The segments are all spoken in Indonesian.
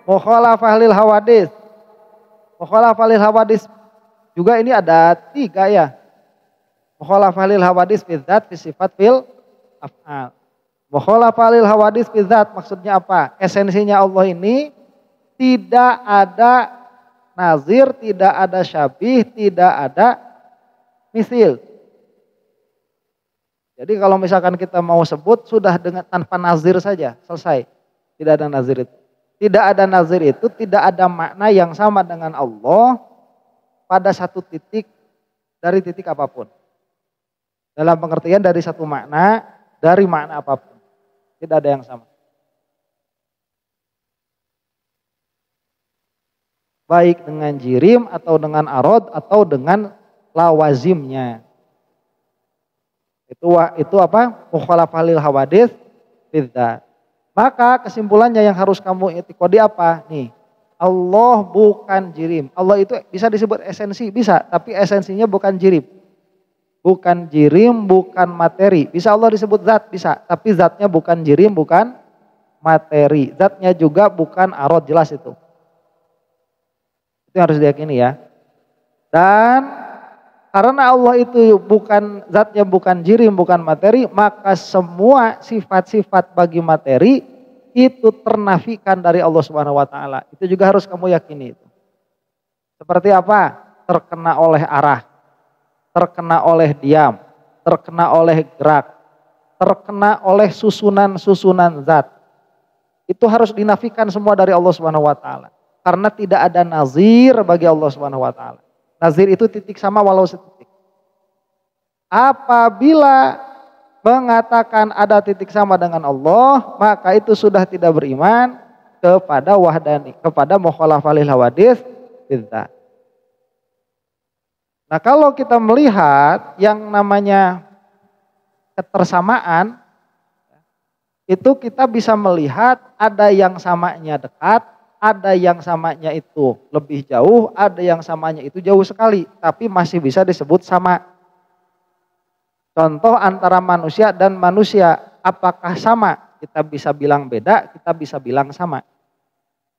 Mukhalafah lil hawadis. Mukhalafah lil hawadis juga ini ada 3 ya. Mukhalafah lil hawadis fi dzat, fi sifat, fil af'al. Mukhalafah lil hawadis fi dzat maksudnya apa? Esensinya Allah ini tidak ada nazir, tidak ada syabih, tidak ada misil. Jadi kalau misalkan kita mau sebut sudah dengan tanpa nazir saja, selesai. Tidak ada nazir itu. Tidak ada nazir itu tidak ada makna yang sama dengan Allah pada satu titik dari titik apapun. Dalam pengertian dari satu makna, dari makna apapun. Tidak ada yang sama. Baik dengan jirim atau dengan arod atau dengan lawazimnya. Itu apa? Mukhalafah lil hawadits bidzat. Maka kesimpulannya yang harus kamu itikadi apa? Nih, Allah bukan jirim. Allah itu bisa disebut esensi, bisa. Tapi esensinya bukan jirim. Bukan jirim, bukan materi. Bisa Allah disebut zat, bisa. Tapi zatnya bukan jirim, bukan materi. Zatnya juga bukan arod, jelas itu. Itu yang harus diyakini ya. Dan karena Allah itu bukan zatnya, bukan jirim, bukan materi, maka semua sifat-sifat bagi materi itu ternafikan dari Allah Subhanahu wa taala. Itu juga harus kamu yakini itu. Seperti apa? Terkena oleh arah, terkena oleh diam, terkena oleh gerak, terkena oleh susunan-susunan zat. Itu harus dinafikan semua dari Allah Subhanahu wa taala. Karena tidak ada nazir bagi Allah Subhanahu wa taala. Nazir itu titik sama walau setitik. Apabila mengatakan ada titik sama dengan Allah, maka itu sudah tidak beriman kepada wahdani, kepada mukhalafah lil hawadits bidzat. Nah, kalau kita melihat yang namanya ketersamaan, itu kita bisa melihat ada yang samanya dekat, ada yang samanya itu lebih jauh, ada yang samanya itu jauh sekali, tapi masih bisa disebut sama. Contoh antara manusia dan manusia, apakah sama? Kita bisa bilang beda, kita bisa bilang sama.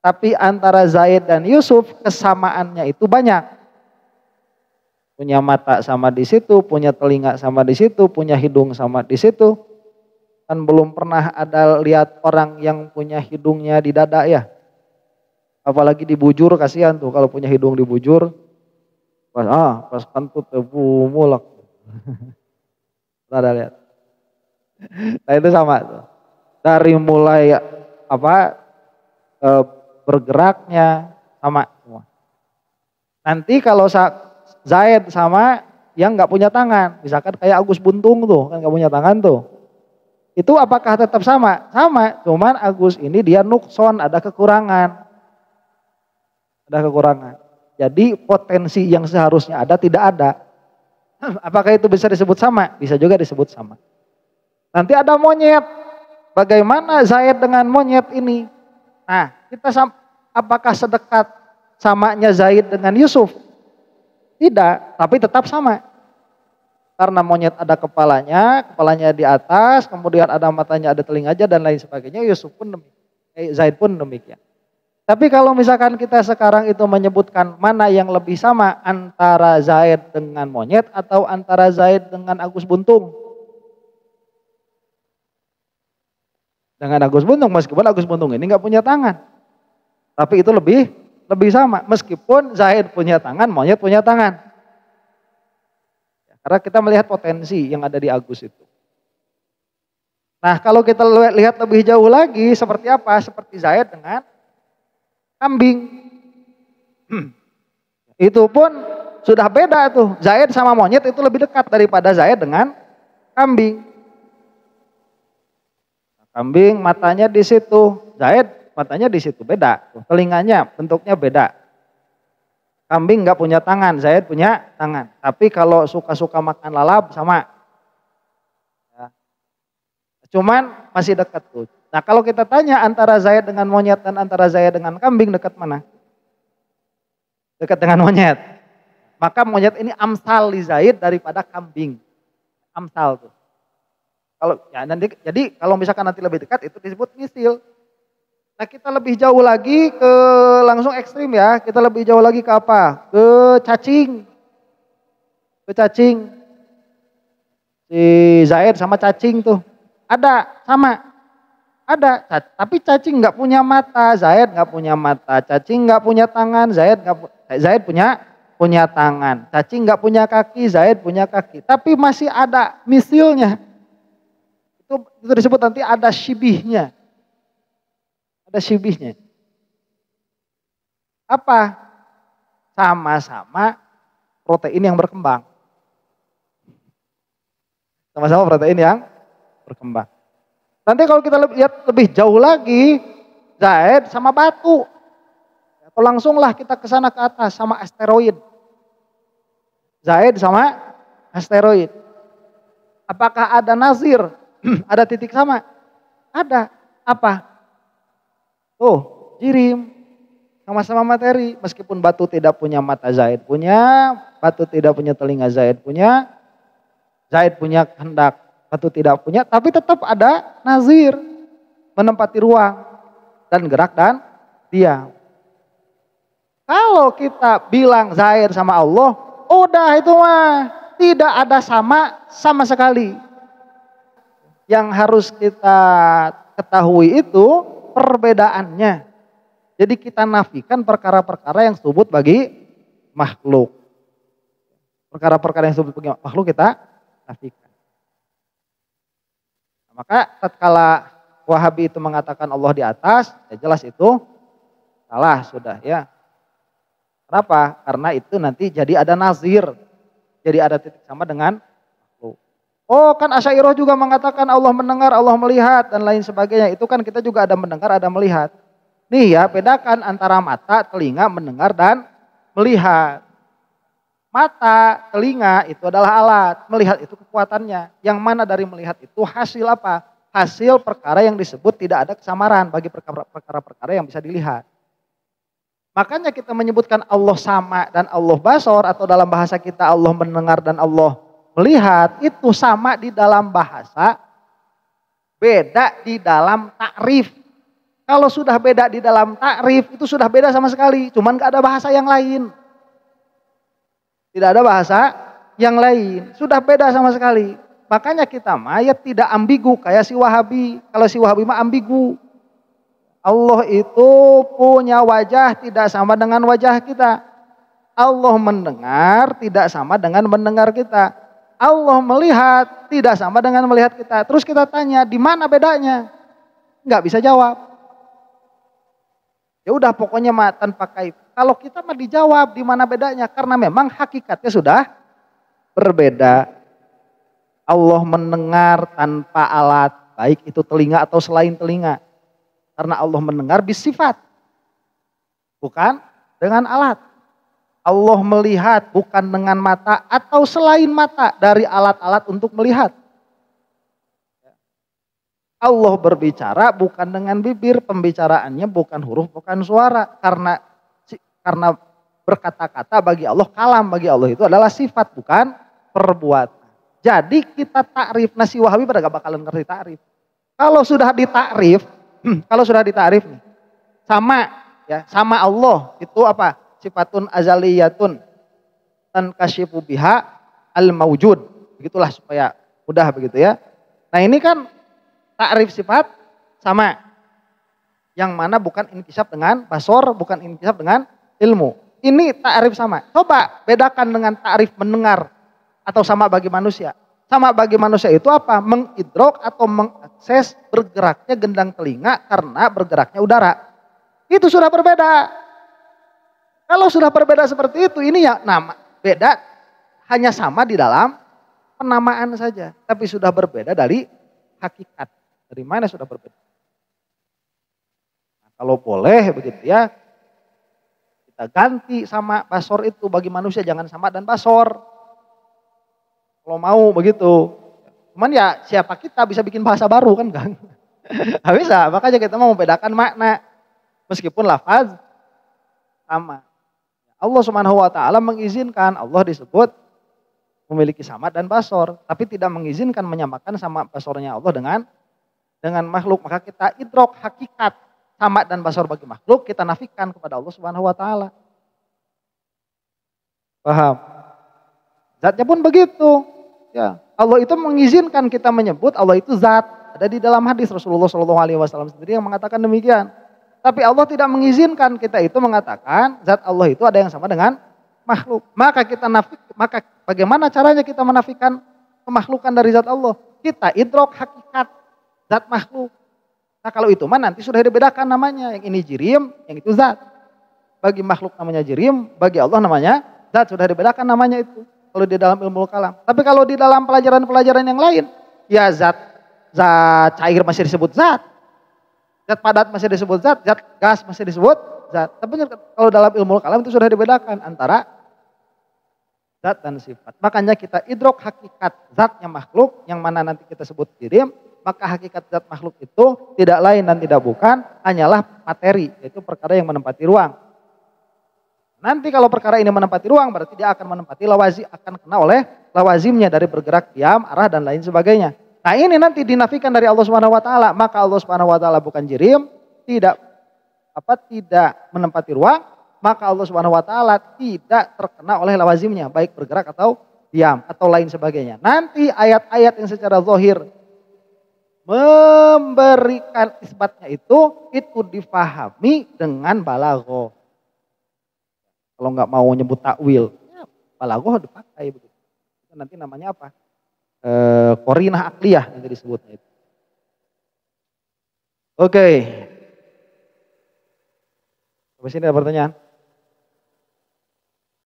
Tapi antara Zaid dan Yusuf kesamaannya itu banyak. Punya mata sama di situ, punya telinga sama di situ, punya hidung sama di situ. Kan belum pernah ada lihat orang yang punya hidungnya di dada ya. Apalagi dibujur, kasihan tuh kalau punya hidung dibujur. Pas kentut tebu mulak. Ada lihat. Nah itu sama tuh. Dari mulai bergeraknya sama semua. Nanti kalau Zaid sama yang nggak punya tangan, misalkan kayak Agus Buntung tuh kan nggak punya tangan tuh. Itu apakah tetap sama? Sama, cuman Agus ini dia nukson, ada kekurangan. Ada kekurangan. Jadi potensi yang seharusnya ada tidak ada. Apakah itu bisa disebut sama? Bisa juga disebut sama. Nanti ada monyet. Bagaimana Zaid dengan monyet ini? Nah, apakah sedekat samanya Zaid dengan Yusuf? Tidak, tapi tetap sama. Karena monyet ada kepalanya di atas, kemudian ada matanya, ada telinganya dan lain sebagainya. Zaid pun demikian. Tapi kalau misalkan kita sekarang itu menyebutkan mana yang lebih sama antara Zaid dengan monyet atau antara Zaid dengan Agus Buntung. Dengan Agus Buntung, meskipun Agus Buntung ini nggak punya tangan. Tapi itu lebih sama. Meskipun Zaid punya tangan, monyet punya tangan. Karena kita melihat potensi yang ada di Agus itu. Nah kalau kita lihat lebih jauh lagi seperti apa? Seperti Zaid dengan kambing. Itu pun sudah beda tuh. Zaid sama monyet itu lebih dekat daripada Zaid dengan kambing. Kambing matanya di situ, Zaid matanya di situ, beda. Telinganya bentuknya beda. Kambing nggak punya tangan, Zaid punya tangan. Tapi kalau suka-suka makan lalap sama. Ya. Cuman masih dekat tuh. Nah kalau kita tanya antara Zaid dengan monyet dan antara Zaid dengan kambing, dekat mana? Dekat dengan monyet. Maka monyet ini amsal li Zaid daripada kambing. Amsal tuh. Kalau ya nanti, jadi kalau misalkan nanti lebih dekat itu disebut misil. Nah kita lebih jauh lagi ke langsung ekstrim ya. Kita lebih jauh lagi ke apa? Ke cacing. Ke cacing. Si Zaid sama cacing tuh. Ada sama. Ada. Tapi cacing nggak punya mata. Zaid nggak punya mata. Cacing nggak punya tangan. Zaid punya tangan. Cacing nggak punya kaki. Zaid punya kaki. Tapi masih ada misilnya. Itu disebut nanti ada syibihnya. Ada syibihnya. Apa? Sama-sama protein yang berkembang. Sama-sama protein yang berkembang. Nanti kalau kita lihat lebih jauh lagi, Zaid sama batu. Atau langsunglah kita ke sana ke atas sama asteroid. Zaid sama asteroid. Apakah ada nazir? Ada titik sama? Ada. Apa? Tuh, jirim. Sama-sama materi. Meskipun batu tidak punya mata, Zaid punya. Batu tidak punya telinga, Zaid punya. Zaid punya kehendak, batu tidak punya. Tapi tetap ada nazir. Menempati ruang. Dan gerak dan diam. Kalau kita bilang Zaid sama Allah, udah itu mah. Tidak ada sama sekali. Yang harus kita ketahui itu perbedaannya. Jadi kita nafikan perkara-perkara yang subut bagi makhluk. Perkara-perkara yang subut bagi makhluk kita nafikan. Maka tatkala Wahabi itu mengatakan Allah di atas, ya jelas itu salah sudah ya. Kenapa? Karena itu nanti jadi ada nazir. Jadi ada titik sama dengan makhluk. Oh kan Asy'ariyah juga mengatakan Allah mendengar, Allah melihat dan lain sebagainya. Itu kan kita juga ada mendengar, ada melihat. Nih ya, bedakan antara mata, telinga, mendengar dan melihat. Mata, telinga itu adalah alat, melihat itu kekuatannya. Yang mana dari melihat itu hasil apa? Hasil perkara yang disebut tidak ada kesamaran bagi perkara-perkara yang bisa dilihat. Makanya kita menyebutkan Allah sama dan Allah basor, atau dalam bahasa kita Allah mendengar dan Allah melihat, itu sama di dalam bahasa, beda di dalam takrif. Kalau sudah beda di dalam takrif, itu sudah beda sama sekali. Cuman gak ada bahasa yang lain. Tidak ada bahasa yang lain. Sudah beda sama sekali. Makanya kita mayat tidak ambigu kayak si Wahabi. Kalau si Wahabi mah ambigu. Allah itu punya wajah tidak sama dengan wajah kita. Allah mendengar tidak sama dengan mendengar kita. Allah melihat tidak sama dengan melihat kita. Terus kita tanya, di mana bedanya? Nggak bisa jawab. Ya udah pokoknya mah tanpa kait. Kalau kita mah dijawab di mana bedanya, karena memang hakikatnya sudah berbeda. Allah mendengar tanpa alat, baik itu telinga atau selain telinga. Karena Allah mendengar bisifat, bukan dengan alat. Allah melihat bukan dengan mata atau selain mata dari alat-alat untuk melihat. Allah berbicara bukan dengan bibir, pembicaraannya bukan huruf, bukan suara. Karena berkata-kata bagi Allah, kalam bagi Allah itu adalah sifat, bukan perbuatan. Jadi kita takrif, nasi Wahabi pada gak bakalan ngerti takrif. Kalau sudah ditakrif, nih, sama Allah itu apa? Sifatun azaliyatun tankashifu biha al-maujud. Begitulah supaya mudah begitu ya. Nah ini kan takrif sifat sama. Yang mana bukan inkisaf dengan basor, bukan inkisaf dengan ilmu. Ini takrif sama. Coba bedakan dengan takrif mendengar atau sama bagi manusia. Sama bagi manusia itu apa? Mengidrok atau mengakses bergeraknya gendang telinga karena bergeraknya udara. Itu sudah berbeda. Kalau sudah berbeda seperti itu, ini ya nama beda hanya sama di dalam penamaan saja. Tapi sudah berbeda dari hakikat. Dari mana sudah berbeda? Nah, kalau boleh begitu ya, kita ganti sama basor itu bagi manusia, jangan sama dan basor. Kalau mau begitu. Cuman ya siapa kita bisa bikin bahasa baru kan Kang? Gak bisa, makanya kita mau membedakan makna. Meskipun lafaz sama. Allah Subhanahu wa taala mengizinkan Allah disebut memiliki samad dan basor, tapi tidak mengizinkan menyamakan sama basornya Allah dengan makhluk. Maka kita idrok hakikat samad dan basor bagi makhluk, kita nafikan kepada Allah Subhanahu wa taala. Paham? Zatnya pun begitu. Ya, Allah itu mengizinkan kita menyebut Allah itu zat. Ada di dalam hadis Rasulullah SAW sendiri yang mengatakan demikian. Tapi Allah tidak mengizinkan kita itu mengatakan zat Allah itu ada yang sama dengan makhluk. Maka bagaimana caranya kita menafikan kemakhlukan dari zat Allah? Kita idrok hakikat zat makhluk. Nah kalau itu mah nanti sudah dibedakan namanya. Yang ini jirim, yang itu zat. Bagi makhluk namanya jirim, bagi Allah namanya zat. Sudah dibedakan namanya itu. Kalau di dalam ilmu kalam. Tapi kalau di dalam pelajaran-pelajaran yang lain, ya zat cair masih disebut zat. Zat padat masih disebut zat gas masih disebut zat. Tapi kalau dalam ilmu kalam itu sudah dibedakan antara zat dan sifat. Makanya kita idrok hakikat zatnya makhluk yang mana nanti kita sebut jirim. Maka hakikat zat makhluk itu tidak lain dan tidak bukan hanyalah materi, yaitu perkara yang menempati ruang. Nanti kalau perkara ini menempati ruang berarti dia akan menempati lawazim, akan kena oleh lawazimnya dari bergerak, diam, arah dan lain sebagainya. Nah ini nanti dinafikan dari Allah Subhanahu wa taala, maka Allah Subhanahu wa taala bukan jirim, tidak menempati ruang, maka Allah Subhanahu wa taala tidak terkena oleh lawazimnya, baik bergerak atau diam atau lain sebagainya. Nanti ayat-ayat yang secara zahir memberikan isbatnya itu difahami dengan balaghah. Kalau nggak mau nyebut takwil, ya balaghah dipakai begitu. Itu nanti namanya apa? Qarinah akliyah nanti disebutnya itu. Oke. Sampai sini ada pertanyaan?